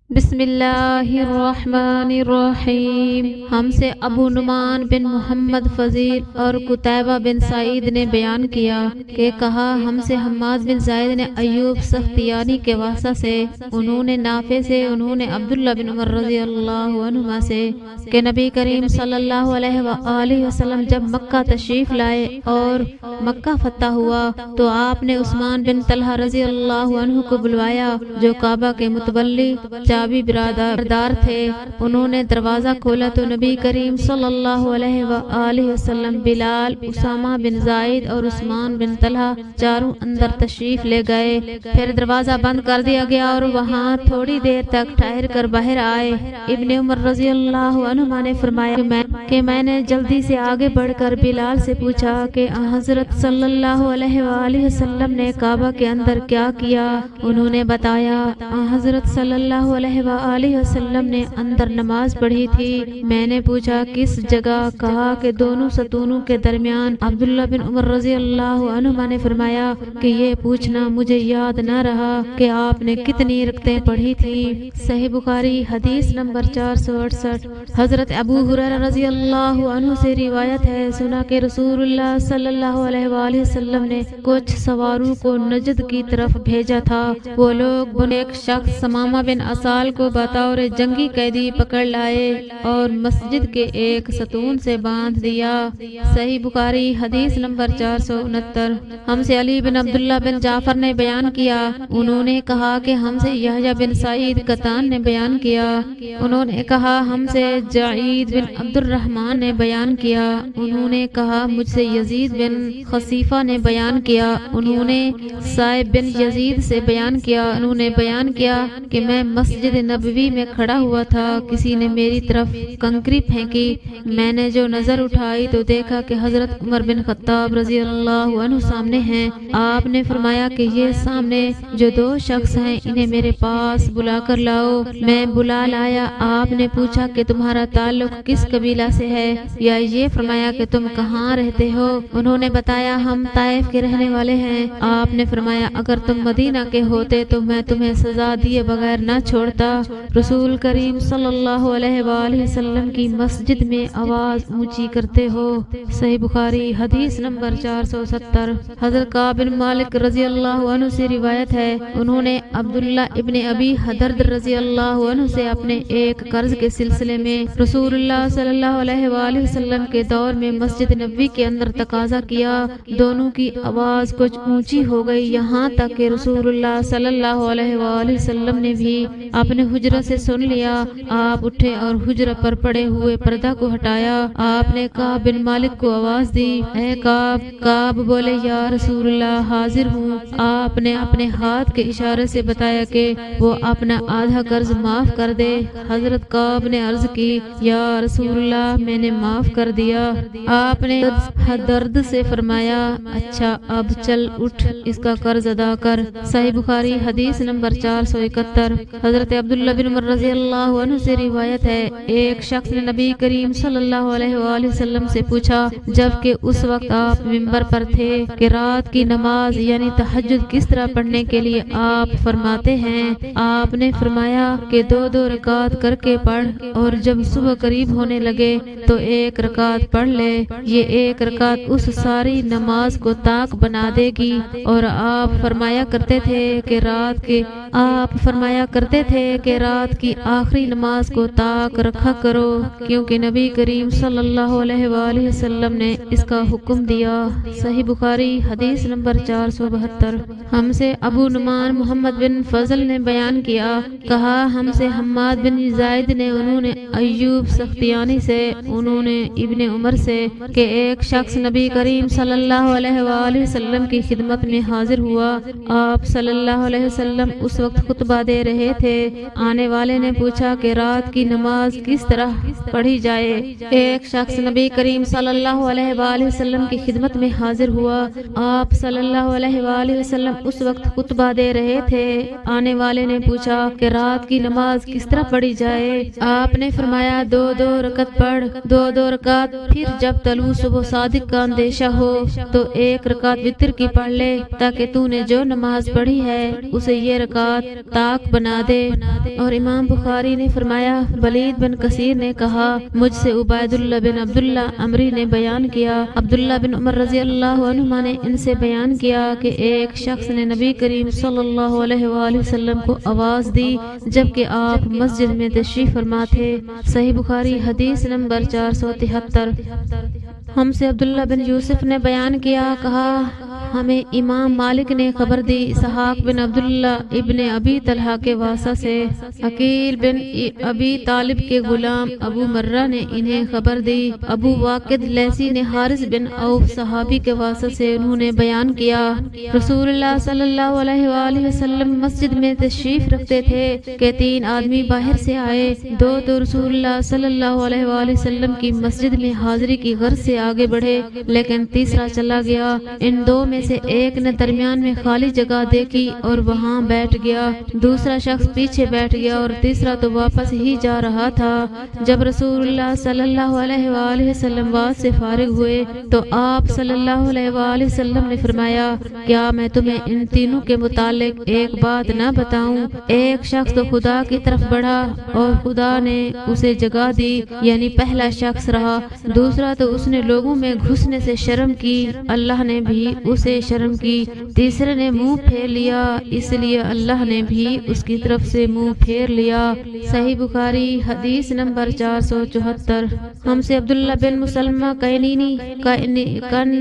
بسم اللہ الرحمن الرحیم۔ ہم سے ابو نعمان بن محمد فضیل اور قتیبہ بن سعید نے بیان کیا کہ کہا ہم سے حماد بن زید نے ایوب سختیانی کے واسطہ سے، انہوں نے نافع سے، انہوں نے عبداللہ بن عمر رضی اللہ عنہما سے کہ نبی کریم صلی اللہ علیہ وآلہ وسلم جب مکہ تشریف لائے اور مکہ فتح ہوا تو آپ نے عثمان بن طلحہ رضی اللہ عنہ کو بلوایا جو کعبہ کے متولی چابی برادار تھے۔ انہوں نے دروازہ کھولا تو نبی کریم صلی اللہ علیہ وآلہ وسلم، بلال، اسامہ بن زید اور عثمان بن طلحہ چاروں اندر تشریف لے گئے۔ پھر دروازہ بند کر دیا گیا اور وہاں تھوڑی دیر تک ٹھہر کر باہر آئے۔ ابن عمر رضی اللہ عنہما نے فرمایا کہ میں نے جلدی سے آگے بڑھ کر بلال سے پوچھا کہ حضرت صلی اللہ علیہ وآلہ وسلم نے کعبہ کے اندر کیا کیا؟ انہوں نے بتایا حضرت صلی اللہ علیہ وآلہ وسلم نے اندر نماز پڑھی تھی۔ میں نے پوچھا کس جگہ؟ کہا کہ دونوں ستونوں کے درمیان۔ عبداللہ بن عمر رضی اللہ عنہما نے فرمایا کہ یہ پوچھنا مجھے یاد نہ رہا کہ آپ نے کتنی رکعتیں پڑھی تھی۔ صحیح بخاری حدیث نمبر 468۔ حضرت ابو ہریرہ رضی اللہ عنہ سے روایت ہے، سنا کہ رسول اللہ صلی اللہ علیہ وآلہ وسلم نے کچھ سواروں کو نجد کی طرف بھیجا تھا۔ وہ لوگ ایک شخص ثمامہ بن اسال کو بطور جنگی قیدی پکڑ لائے اور مسجد کے ایک ستون سے باندھ دیا۔ صحیح بخاری حدیث نمبر 469۔ ہم سے علی بن عبداللہ بن جعفر نے بیان کیا، انہوں نے کہا کہ ہم سے یحییٰ بن سعید قطان نے بیان کیا، انہوں نے کہا ہم سے جعید بن عبد الرحمن نے بیان کیا، انہوں نے کہا مجھ سے یزید بن خصیفہ نے بیان کیا، انہوں نے صائب بن یزید سے بیان کیا، انہوں نے بیان کیا کہ میں مسجد نبوی میں کھڑا ہوا تھا، کسی نے میری طرف کنکری پھینکی، میں نے جو نظر اٹھائی تو دیکھا کہ حضرت عمر بن خطاب رضی اللہ عنہ سامنے ہیں۔ آپ نے فرمایا کہ یہ سامنے جو دو شخص ہیں انہیں میرے پاس بلا کر لاؤ۔ میں بلا لایا۔ آپ نے پوچھا کہ تمہارا تعلق کس قبیلہ سے ہے، یا یہ فرمایا کہ تم کہاں رہتے ہو؟ انہوں نے بتایا ہم طائف کے رہنے والے ہیں۔ آپ نے فرمایا اگر تم مدینہ کے ہوتے تو میں تمہیں سزا دیے بغیر نہ چھوڑتا۔ رسول کریم صلی اللہ علیہ وآلہ وسلم کی مسجد میں آواز اونچی کرتے ہو۔ صحیح بخاری حدیث نمبر 470۔ حضرت کعب بن مالک رضی اللہ عنہ سے روایت ہے، انہوں نے عبداللہ ابن ابی حدرد رضی اللہ عنہ سے اپنے ایک قرض کے سلسلے میں رسول اللہ صلی اللہ علیہ وآلہ وسلم کے دور میں مسجد نبوی کے اندر تقاضا کیا۔ دونوں کی آواز کچھ اونچی ہو گئی، یہاں تک کہ رسول اللہ صلی اللہ علیہ وآلہ وسلم نے بھی اپنے حجرہ سے سن لیا۔ آپ اٹھے اور حجرہ پر پڑے ہوئے پردہ کو ہٹایا۔ آپ نے کعب بن مالک کو آواز دی، اے کعب۔ کعب بولے یا رسول اللہ حاضر ہوں۔ آپ نے اپنے ہاتھ کے اشارے سے بتایا کہ وہ اپنا آدھا قرض معاف کر دے۔ حضرت کعب نے عرض کی یا رسول اللہ میں نے معاف کر دیا۔ آپ نے درد سے فرمایا اچھا اب چل اٹھ اس کا قرض ادا کر۔ صحیح بخاری حدیث نمبر 471۔ حضرت عبداللہ بن عمر رضی اللہ عنہ سے روایت ہے، ایک شخص نے نبی کریم صلی اللہ علیہ وآلہ وسلم سے پوچھا جبکہ اس وقت آپ منبر پر تھے کہ رات کی نماز یعنی تہجد کس طرح پڑھنے کے لیے آپ فرماتے ہیں؟ آپ نے فرمایا کہ دو دو رکعت کر کے پڑھ، اور جب صبح قریب ہونے لگے تو ایک رکعت پڑھ لے، یہ ایک رکعت اس ساری نماز کو طاق بنا دے گی۔ اور آپ فرمایا کرتے تھے کہ رات کی آخری نماز کو طاق رکھا کرو، کیونکہ نبی کریم صلی اللہ علیہ وآلہ وسلم نے اس کا حکم دیا۔ صحیح بخاری حدیث نمبر 472۔ ہم سے ابو نعمان محمد بن فضل نے بیان کیا، کہا ہم سے حماد بن زید نے، انہوں نے ایوب سختیانی سے، انہوں نے ابن عمر سے کہ ایک شخص نبی کریم صلی اللہ علیہ وآلہ وسلم کی خدمت میں حاضر ہوا۔ آپ صلی اللہ علیہ وسلم اس وقت خطبہ دے رہے تھے۔ آنے والے نے پوچھا کہ رات کی نماز کس طرح پڑھی جائے؟ ایک شخص نبی کریم صلی اللہ علیہ وآلہ وسلم کی خدمت میں حاضر ہوا۔ آپ صلی اللہ علیہ وآلہ وسلم اس وقت خطبہ دے رہے تھے۔ آنے والے نے پوچھا کہ رات کی نماز کس طرح پڑھی جائے؟ آپ نے فرمایا دو دو رکعت پڑھ۔ دو رکعت، پھر جب طلوع صبح صادق کا اندیشہ ہو تو 1 رکعت وتر کی پڑھ لے، تاکہ تو نے جو نماز پڑھی ہے اسے یہ رکعت طاق بنا دے۔ اور امام بخاری نے فرمایا، ولید بن کثیر نے کہا، مجھ سے عبید اللہ بن عبداللہ عمری نے بیان کیا، عبداللہ بن عمر رضی اللہ عنہما نے ان سے بیان کیا کہ ایک شخص نے نبی کریم صلی اللہ علیہ وآلہ وسلم کو آواز دی جبکہ آپ مسجد میں تشریف فرما تھے۔ صحیح بخاری حدیث نمبر 473۔ ہم سے عبداللہ بن یوسف نے بیان کیا، کہا ہمیں امام مالک نے خبر دی اسحاق بن عبداللہ ابن ابی طلحہ کے واسطہ سے، عقیل بن ابی طالب کے غلام ابو مرہ نے انہیں خبر دی، ابو واقد لیثی نے حارث بن عوف صحابی کے واسطہ سے انہوں نے بیان کیا، رسول اللہ صلی اللہ علیہ وآلہ وسلم مسجد میں تشریف رکھتے تھے کہ 3 آدمی باہر سے آئے، 2 تو رسول اللہ صلی اللہ علیہ وآلہ وسلم کی مسجد میں حاضری کی غرض سے آگے بڑھے، لیکن تیسرا چلا گیا۔ ان 2 میں سے ایک نے درمیان میں خالی جگہ دیکھی اور وہاں بیٹھ گیا، دوسرا شخص پیچھے بیٹھ گیا اور تیسرا تو واپس ہی جا رہا تھا۔ جب رسول اللہ صلی اللہ علیہ وآلہ وسلم بات سے فارغ ہوئے تو آپ صلی اللہ علیہ وآلہ وسلم نے فرمایا، کیا میں تمہیں ان تینوں کے متعلق ایک بات نہ بتاؤں؟ ایک شخص تو خدا کی طرف بڑھا اور خدا نے اسے جگہ دی، یعنی پہلا شخص رہا، دوسرا تو اس نے لوگوں میں گھسنے سے شرم کی، اللہ نے بھی اسے شرم کی، تیسرے نے منہ پھیر لیا، اس لیے اللہ نے بھی اس کی طرف سے منہ پھیر لیا۔ صحیح بخاری حدیث نمبر 474۔ ہم سے عبداللہ بن مسلمہ کینینی کن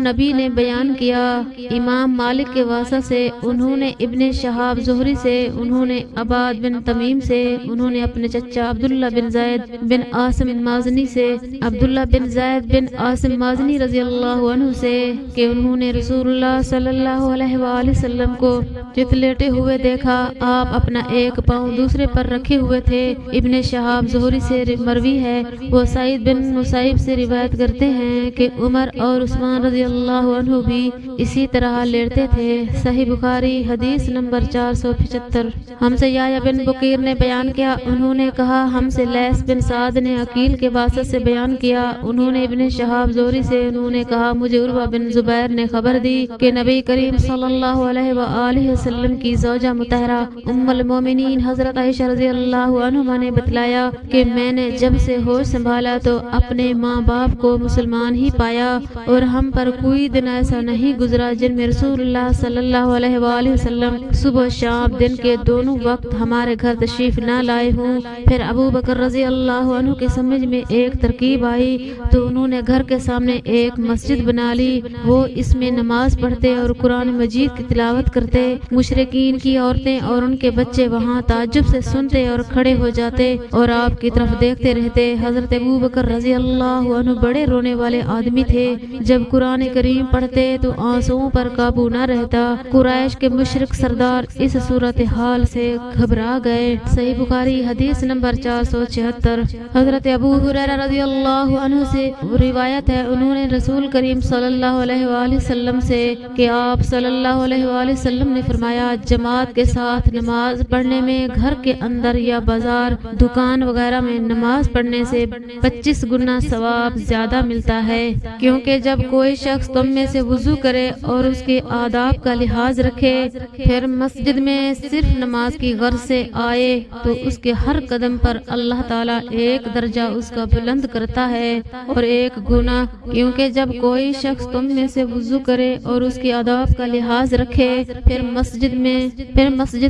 نبی نے بیان کیا، امام مالک کے واسطہ سے انہوں نے ابن شہاب زہری سے، انہوں نے عباد بن تمیم سے، انہوں نے اپنے چچا عبداللہ بن زید بن عاصم مازنی سے، عبداللہ بن زید بن عاصم مازنی رضی اللہ عنہ سے کہ انہوں نے رسول اللہ صلی اللہ علیہ وآلہ وسلم کو چت لیٹے ہوئے دیکھا، آپ اپنا ایک پاؤں دوسرے پر رکھے ہوئے تھے۔ ابن شہاب زہری سے مروی ہے، وہ سعید بن مسیب سے روایت کرتے ہیں کہ عمر اور عثمان رضی اللہ عنہ بھی اسی طرح لیٹتے تھے۔ صحیح بخاری حدیث نمبر 475۔ ہم سے یحییٰ بن بکیر نے بیان کیا، انہوں نے کہا ہم سے لیث بن سعد نے عقیل کے واسطے سے بیان کیا، انہوں نے ابن شہاب زہری سے انہوں نے کہا مجھے عروہ بن زبیر نے خبر دی کہ نبی کریم صلی اللہ علیہ وآلہ وسلم کی زوجہ مطہرہ ام المومنین حضرت عائشہ رضی اللہ عنہما نے بتلایا کہ میں نے جب سے ہوش سنبھالا تو اپنے ماں باپ کو مسلمان ہی پایا، اور ہم پر کوئی دن ایسا نہیں گزرا جن میں رسول اللہ صلی اللہ علیہ وآلہ وسلم صبح شام دن کے دونوں وقت ہمارے گھر تشریف نہ لائے ہوں۔ پھر ابو بکر رضی اللہ عنہ کے سمجھ میں ایک ترکیب آئی تو انہوں نے گھر کے سامنے ایک مسجد بنا لی، وہ اس میں نماز پڑھتے اور قرآن مجید کی تلاوت کرتے، مشرکین کی عورتیں اور ان کے بچے وہاں تعجب سے سنتے اور کھڑے ہو جاتے اور آپ کی طرف دیکھتے رہتے۔ حضرت ابو بکر رضی اللہ عنہ بڑے رونے والے آدمی تھے، جب قرآن کریم پڑھتے تو آنسوؤں پر قابو نہ رہتا۔ قریش کے مشرک سردار اس صورتحال سے گھبرا گئے۔ صحیح بخاری حدیث نمبر 476۔ حضرت ابو ہریرہ رضی اللہ عنہ سے روایت ہے، انہوں نے رسول کریم صلی اللہ علیہ وآلہ وسلم سے کہ آپ صلی اللہ علیہ وآلہ وسلم نے فرمایا، جماعت کے ساتھ نماز پڑھنے میں گھر کے اندر یا بازار دکان وغیرہ میں نماز پڑھنے سے 25 گنا ثواب زیادہ ملتا ہے، کیونکہ جب کوئی شخص تم میں سے وضو کرے اور اس کے آداب کا لحاظ رکھے، پھر مسجد میں صرف نماز کی غرض سے آئے تو اس کے ہر قدم پر اللہ تعالیٰ ایک درجہ اس کا بلند کرتا ہے اور ایک گنا، کیونکہ جب کوئی شخص تم میں سے وضو کرے اور اس کے آداب کا لحاظ رکھے، پھر مسجد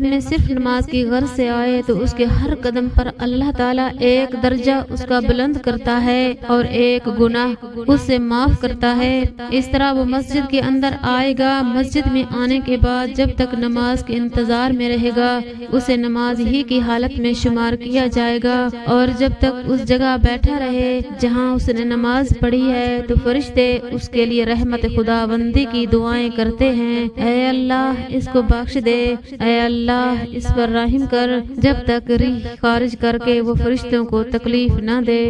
میں صرف نماز کی غرض سے آئے تو اس کے ہر قدم پر اللہ تعالیٰ ایک درجہ اس کا بلند کرتا ہے اور ایک گناہ اس سے معاف کرتا ہے۔ اس طرح وہ مسجد کے اندر آئے گا، مسجد میں آنے کے بعد جب تک نماز کے انتظار میں رہے گا اسے نماز ہی کی حالت میں شمار کیا جائے گا، اور جب تک اس جگہ بیٹھا رہے جہاں اس نے نماز پڑھی ہے تو فرشتے اس کے لیے رحمت خدا بندی کی دعائیں کرتے ہیں، اے اللہ اس کو بخش دے، اے اللہ اس پر رحم کر، جب تک روح خارج کر کے وہ فرشتوں کو تکلیف نہ دے۔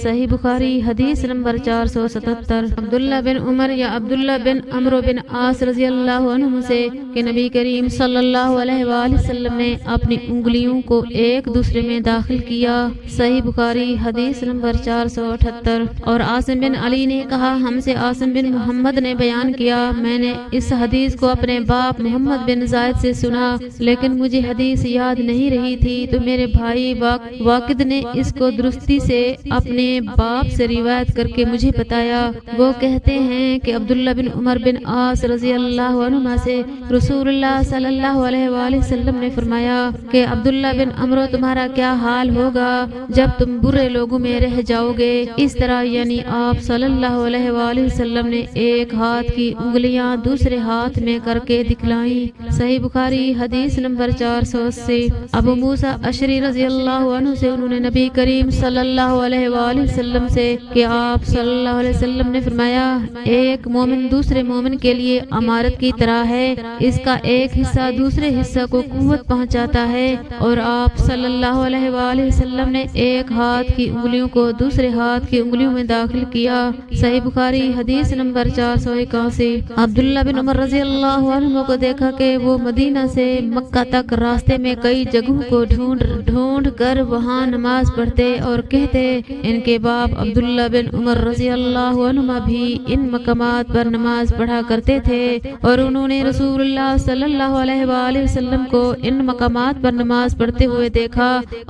صحیح بخاری حدیث نمبر 477۔ عبداللہ بن عمر یا عبداللہ بن عمرو بن عاص رضی اللہ عنہ سے کہ نبی کریم صلی اللہ علیہ وآلہ وسلم نے اپنی انگلیوں کو ایک دوسرے میں داخل کیا۔ صحیح بخاری حدیث نمبر 478۔ اور عاصم بن علی نے کہا، ہم سے عاصم بن محمد نے بیان کیا، میں نے اس حدیث کو اپنے باپ محمد بن زائد سے سنا، لیکن مجھے حدیث یاد نہیں رہی تھی، تو میرے بھائی واقد نے اس کو درستی سے اپنے باپ سے روایت کر کے مجھے بتایا۔ وہ کہتے ہیں کہ عبداللہ بن عمر بن عاص رضی اللہ عنہما سے رسول اللہ صلی اللہ علیہ وآلہ وسلم نے فرمایا کہ عبداللہ بن عمرو تمہارا کیا حال ہوگا جب تم برے لوگوں میں رہ جاؤ گے۔ اس طرح یعنی آپ صلی اللہ علیہ وآلہ وسلم نے ایک ہاتھ کی انگلیاں دوسرے ہاتھ میں کر کے دکھلائیں۔ صحیح بخاری حدیث نمبر 480۔ ابو موسیٰ اشعری رضی اللہ عنہ سے انہوں نے نبی کریم صلی اللہ علیہ وآلہ وسلم سے کہ آپ صلی اللہ علیہ وسلم نے فرمایا، ایک مومن دوسرے مومن کے لیے امارت کی طرح ہے، اس کا ایک حصہ دوسرے حصہ کو قوت پہنچاتا ہے۔ اور آپ صلی اللہ علیہ وآلہ وسلم نے ایک ہاتھ کی انگلیوں کو دوسرے ہاتھ کی انگلیوں میں داخل کیا۔ صحیح بخاری حدیث نمبر 481۔ عبداللہ بن عمر رضی اللہ عنہ کو دیکھا کہ وہ مدینہ سے مکہ تک راستے میں کئی جگہوں کو ڈھونڈ کر وہاں نماز پڑھتے اور کہتے، ان کے باپ عبداللہ بن عمر رضی اللہ عنہ بھی ان مقامات پر نماز پڑھا کرتے تھے، اور انہوں نے رسول اللہ صلی اللہ علیہ وآلہ وسلم کو ان مقامات پر نماز پڑھتے ہوئے دیکھا۔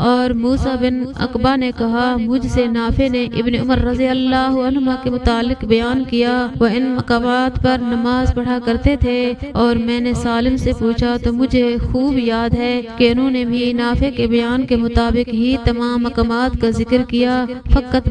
اور موسیٰ بن عقبہ نے کہا، مجھ سے نافع نے ابن عمر رضی اللہ عنہ کے متعلق بیان کیا، وہ ان مقامات پر نماز پڑھا کرتے تھے، اور میں نے سالم سے پوچھا تو مجھے خوب یاد ہے کہ انہوں نے بھی نافع کے بیان کے مطابق ہی تمام مقامات کا ذکر کیا، فقط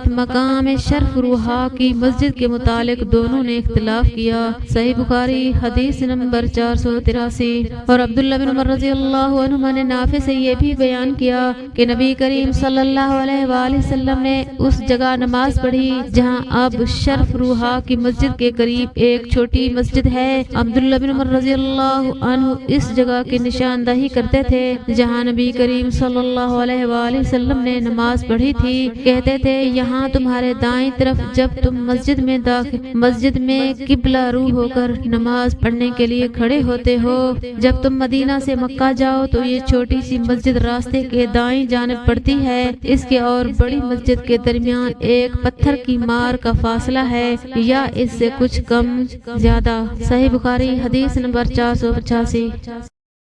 مقام شرف روحا کی مسجد کے متعلق دونوں نے اختلاف کیا۔ صحیح بخاری حدیث نمبر 483۔ اور عبداللہ بن عمر رضی اللہ عنہ نے نافع سے یہ بھی بیان کیا کہ نبی کریم صلی اللہ علیہ وآلہ وسلم نے اس جگہ نماز پڑھی جہاں اب شرف روحا کی مسجد کے قریب ایک چھوٹی مسجد ہے۔ عبداللہ بن عمر رضی اللہ عنہ اس جگہ کی نشاندہی کرتے تھے جہاں نبی کریم صلی اللہ علیہ وآلہ وسلم نے نماز پڑھی تھی، کہتے تھے، یہاں تمہارے دائیں طرف جب تم مسجد میں قبلہ رو ہو کر نماز پڑھنے کے لیے کھڑے ہوتے ہو، جب تم مدینہ سے مکہ جاؤ تو یہ چھوٹی سی مسجد راستے کے دائیں جانب پڑتی ہے، اس کے اور بڑی مسجد کے درمیان ایک پتھر کی مار کا فاصلہ ہے یا اس سے کچھ کم زیادہ۔ صحیح بخاری حدیث نمبر 485۔